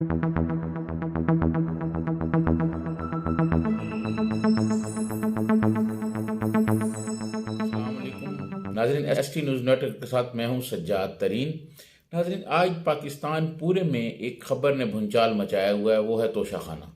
नाज़रीन, ST news network के साथ मैं हूं सज्जाद तरीन। नाज़रीन, आज पाकिस्तान पूरे में एक खबर ने भूचाल मचाया हुआ है, वो है तोशा खाना।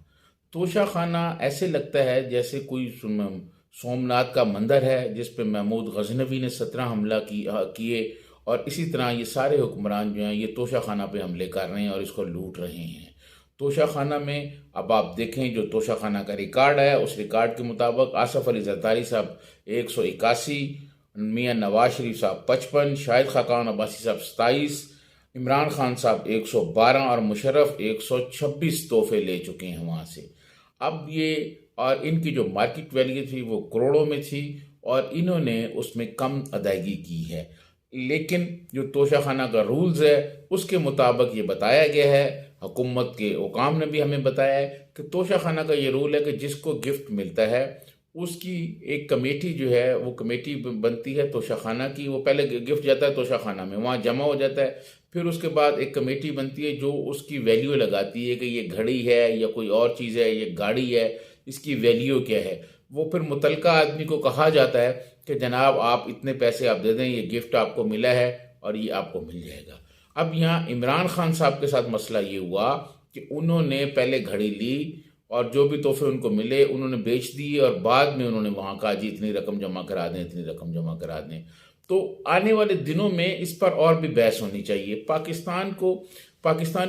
तोशा खाना ऐसे लगता है जैसे कोई सोमनाथ का मंदिर है जिस पे महमूद गजनवी ने 17 हमला किए, और इसी तरह ये सारे हुक्मरान जो हैं ये तोशा खाना पे हमले कर रहे हैं और इसको लूट रहे हैं। तोशा खाना में अब आप देखें जो तोशा खाना का रिकॉर्ड है, उस रिकॉर्ड के मुताबिक आसफ अली जरदारी साहब 181, मियाँ नवाज शरीफ साहब 55, शाहिद खाकान अब्बासी साहब 27, इमरान खान साहब 112 और मुशर्रफ 126 तोहफे ले चुके हैं वहाँ से। अब ये और इनकी जो मार्केट वैल्यू थी वो करोड़ों में थी और इन्होंने उसमें कम अदायगी की है। लेकिन जो तोशा खाना का रूल्स है उसके मुताबिक ये बताया गया है, हुकूमत के हुकाम ने भी हमें बताया है कि तोशा खाना का ये रूल है कि जिसको गिफ्ट मिलता है उसकी एक कमेटी जो है वो कमेटी बनती है तोशा खाना की। वो पहले गिफ्ट जाता है तोशा खाना में, वहाँ जमा हो जाता है, फिर उसके बाद एक कमेटी बनती है जो उसकी वैल्यू लगाती है कि ये घड़ी है या कोई और चीज़ है, ये गाड़ी है, इसकी वैल्यू क्या है। वो फिर मुतलका आदमी को कहा जाता है कि जनाब आप इतने पैसे आप दे दें, ये गिफ्ट आपको मिला है और ये आपको मिल जाएगा। अब यहाँ इमरान खान साहब के साथ मसला ये हुआ कि उन्होंने पहले घड़ी ली और जो भी तोहफे उनको मिले उन्होंने बेच दिए और बाद में उन्होंने वहाँ कहा जी इतनी रकम जमा करा दें, इतनी रकम जमा करा दें। तो आने वाले दिनों में इस पर और भी बहस होनी चाहिए। पाकिस्तान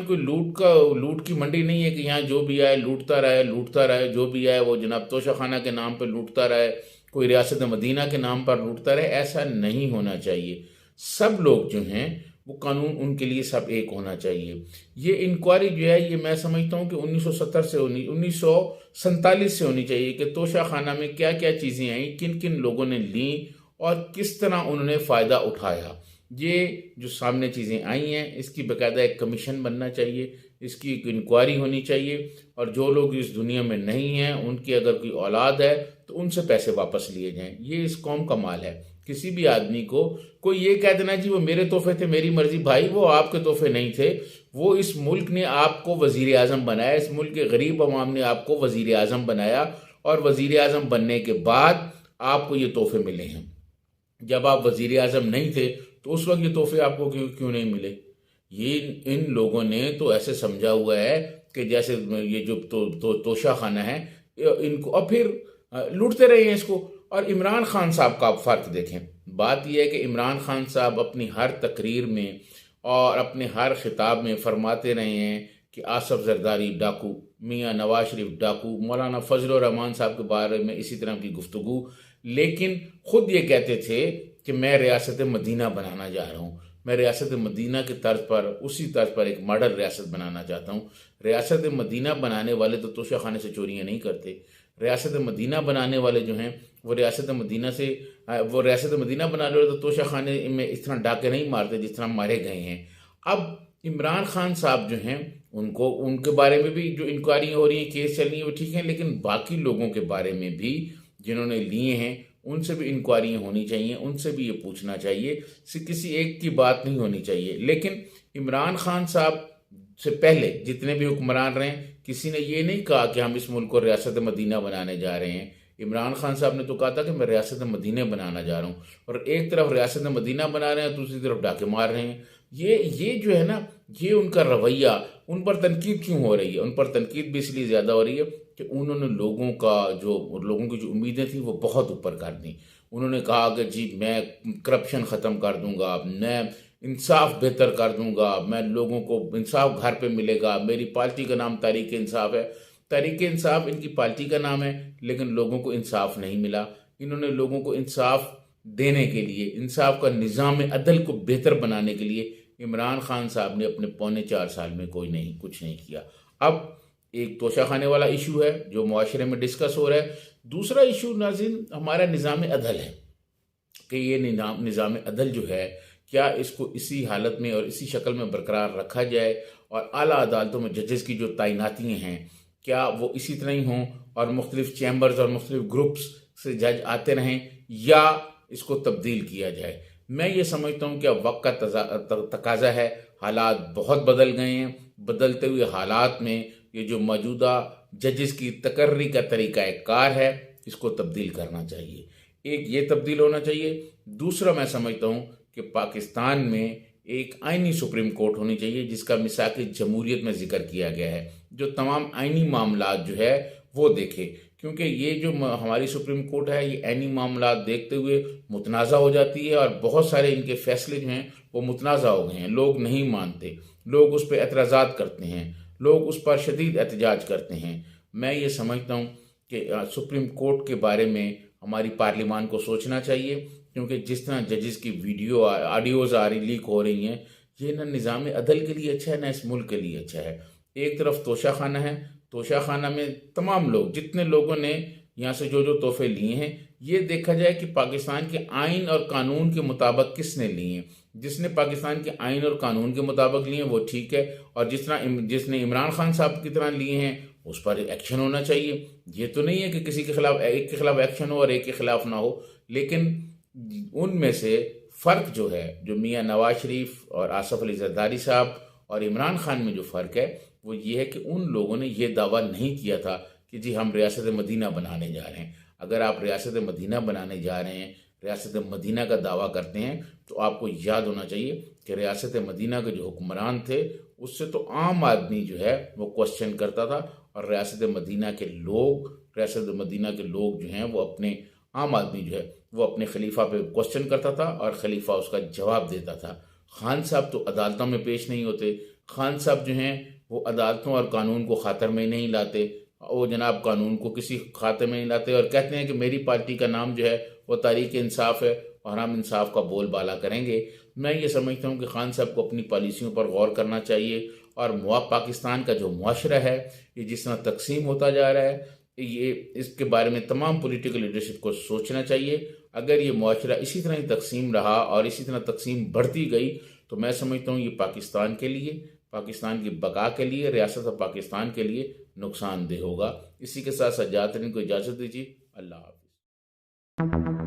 कोई लूट की मंडी नहीं है कि यहाँ जो भी आए लूटता रहे, जो भी आए वो जनाब तोशा खाना के नाम पर लूटता रहे, कोई रियासत मदीना के नाम पर लूटता रहे। ऐसा नहीं होना चाहिए। सब लोग जो हैं वो कानून उनके लिए सब एक होना चाहिए। ये इंक्वायरी जो है ये मैं समझता हूँ कि 1947 से होनी चाहिए कि तोशा खाना में क्या क्या चीज़ें आई, किन किन लोगों ने ली और किस तरह उन्होंने फ़ायदा उठाया। ये जो सामने चीज़ें आई हैं इसकी बाकायदा एक कमीशन बनना चाहिए, इसकी एक इंक्वायरी होनी चाहिए, और जो लोग इस दुनिया में नहीं हैं उनकी अगर कोई औलाद है तो उनसे पैसे वापस लिए जाएं। ये इस कौम का माल है। किसी भी आदमी को कोई ये कह देना जी वो मेरे तोहफे थे, मेरी मर्जी, भाई वो आपके तोहफे नहीं थे। वो इस मुल्क ने आपको वजीर आज़म बनाया, इस मुल्क के गरीब अवाम ने आपको वजीर आज़म बनाया और वजीर आज़म बनने के बाद आपको ये तोहफे मिले हैं। जब आप वजीर आज़म नहीं थे तो उस वक्त ये तोहफे आपको क्यों क्यों नहीं मिले। ये इन लोगों ने तो ऐसे समझा हुआ है कि जैसे ये जो तोशा खाना है इनको, और फिर लूटते रहे हैं इसको। और इमरान खान साहब का आप फ़र्क देखें। बात यह है कि इमरान खान साहब अपनी हर तकरीर में और अपने हर खिताब में फरमाते रहे हैं कि आसफ जरदारी डाकू, मियाँ नवाज शरीफ डाकू, मौलाना फजल रहमान साहब के बारे में इसी तरह की गुफ्तगू। लेकिन ख़ुद ये कहते थे कि मैं रियासत मदीना बनाना जा रहा हूँ, मैं रियासत मदीना के तर्ज पर, उसी तर्ज पर एक मॉडल रियासत बनाना चाहता हूँ। रियासत मदीना बनाने वाले तो तोशा खाने से चोरियाँ नहीं करते। रियासत मदीना बनाने वाले जो हैं वो रियासत मदीना बनाने वाले तो तोशा खाने में इस तरह डाके नहीं मारते जिस तरह मारे गए हैं। अब इमरान खान साहब जो हैं उनको, उनके बारे में भी जो इंक्वायरी हो रही है, केस चल रही है, वो ठीक है, लेकिन बाकी लोगों के बारे में भी जिन्होंने लिए हैं उनसे भी इंक्वायरी होनी चाहिए, उनसे भी ये पूछना चाहिए। किसी एक की बात नहीं होनी चाहिए। लेकिन इमरान खान साहब से पहले जितने भी हुक्मरान रहे किसी ने ये नहीं कहा कि हम इस मुल्क को रियासत मदीना बनाने जा रहे हैं। इमरान खान साहब ने तो कहा था कि मैं रियासत मदीना बनाना जा रहा हूँ, और एक तरफ रियासत मदीना बना रहे हैं, दूसरी तरफ डाके मार रहे हैं। ये जो है ना, ये उनका रवैया, उन पर तनकीद क्यों हो रही है? उन पर तनकीद भी इसलिए ज़्यादा हो रही है कि उन्होंने लोगों की जो उम्मीदें थी वो बहुत ऊपर कर दी। उन्होंने कहा कि जी मैं करप्शन ख़त्म कर दूंगा, मैं इंसाफ बेहतर कर दूंगा, मैं लोगों को इंसाफ घर पे मिलेगा, मेरी पार्टी का नाम तहरीक इंसाफ है। तहरीक इंसाफ इनकी पार्टी का नाम है, लेकिन लोगों को इंसाफ नहीं मिला। इन्होंने लोगों को इंसाफ देने के लिए, इंसाफ का निज़ाम अदल को बेहतर बनाने के लिए इमरान खान साहब ने अपने पौने 4 साल में कुछ नहीं किया। अब एक तोशा खाने वाला इशू है जो मुआशरे में डिस्कस हो रहा है। दूसरा इशू नाज़रीन हमारा निज़ाम अदल है कि ये निज़ाम अदल जो है क्या इसको इसी हालत में और इसी शक्ल में बरकरार रखा जाए, और आला अदालतों में जजेस की जो तैनातियाँ हैं क्या वो इसी तरह ही हों और मुख्तलिफ चैम्बर्स और मुख्तलिफ ग्रुप्स से जज आते रहें, या इसको तब्दील किया जाए। मैं ये समझता हूँ कि अब वक्त का तकाजा है, हालात बहुत बदल गए हैं। बदलते हुए हालात में ये जो मौजूदा जजेस की तकर्री का तरीक़ाकार है, इसको तब्दील करना चाहिए। एक ये तब्दील होना चाहिए। दूसरा मैं समझता हूँ कि पाकिस्तान में एक आइनी सुप्रीम कोर्ट होनी चाहिए जिसका मिसाक जमहूरियत में जिक्र किया गया है, जो तमाम आइनी मामलात जो है वो देखे, क्योंकि ये जो हमारी सुप्रीम कोर्ट है ये आइनी मामलात देखते हुए मुतनाज़ा हो जाती है और बहुत सारे इनके फैसले जो हैं वो मुतनाज़ा हो गए हैं। लोग नहीं मानते, लोग उस पर एतराज़ात करते हैं, लोग उस पर शदीद एहतजाज करते हैं। मैं ये समझता हूँ कि सुप्रीम कोर्ट के बारे में हमारी पार्लियामान को सोचना चाहिए, क्योंकि जिस तरह जजेस की वीडियो ऑडियोज़ आ रही लीक हो रही हैं, ये ना निज़ाम अदल के लिए अच्छा है ना इस मुल्क के लिए अच्छा है। एक तरफ तोशाखाना है, तोशाखाना में तमाम लोग, जितने लोगों ने यहाँ से जो जो तोहफे लिए हैं, ये देखा जाए कि पाकिस्तान के आइन और कानून के मुताबिक किसने लिए हैं। जिसने पाकिस्तान के आइन और कानून के मुताबिक लिए हैं वो ठीक है, और जिसने इमरान खान साहब की तरह लिए हैं उस पर एक्शन होना चाहिए। ये तो नहीं है कि किसी के खिलाफ, एक के खिलाफ एक्शन हो और एक के खिलाफ ना हो, लेकिन उनमें से फ़र्क जो है, जो मियाँ नवाज शरीफ और आसफ अली जरदारी साहब और इमरान खान में जो फ़र्क है वो ये है कि उन लोगों ने ये दावा नहीं किया था कि जी हम रियासत मदीना बनाने जा रहे हैं। अगर आप रियासत मदीना बनाने जा रहे हैं, रियासत मदीना का दावा करते हैं, तो आपको याद होना चाहिए कि रियासत मदीना के जो हुक्मरान थे उससे तो आम आदमी जो है वो क्वेश्चन करता था, और रियासत मदीना के लोग जो हैं वो अपने आम आदमी जो है वो अपने खलीफा पे क्वेश्चन करता था और खलीफा उसका जवाब देता था। खान साहब तो अदालतों में पेश नहीं होते, खान साहब जो हैं वो अदालतों और कानून को खातर में नहीं लाते, वो जनाब कानून को किसी खाते में नहीं लाते और कहते हैं कि मेरी पार्टी का नाम जो है वो तहरीक इंसाफ है और हम इंसाफ का बोलबाला करेंगे। मैं ये समझता हूँ कि खान साहब को अपनी पॉलिसियों पर गौर करना चाहिए, और पाकिस्तान का जो मुआशरा है ये जिस तरह तकसीम होता जा रहा है, ये इसके बारे में तमाम पॉलिटिकल लीडरशिप को सोचना चाहिए। अगर ये मुआशरा इसी तरह ही तकसीम रहा और इसी तरह तकसीम बढ़ती गई तो मैं समझता हूँ ये पाकिस्तान के लिए, पाकिस्तान की बका के लिए, रियासत पाकिस्तान के लिए नुकसानदेह होगा। इसी के साथ सज्जाद तरीन को इजाज़त दीजिए। अल्लाह हाफ़िज़।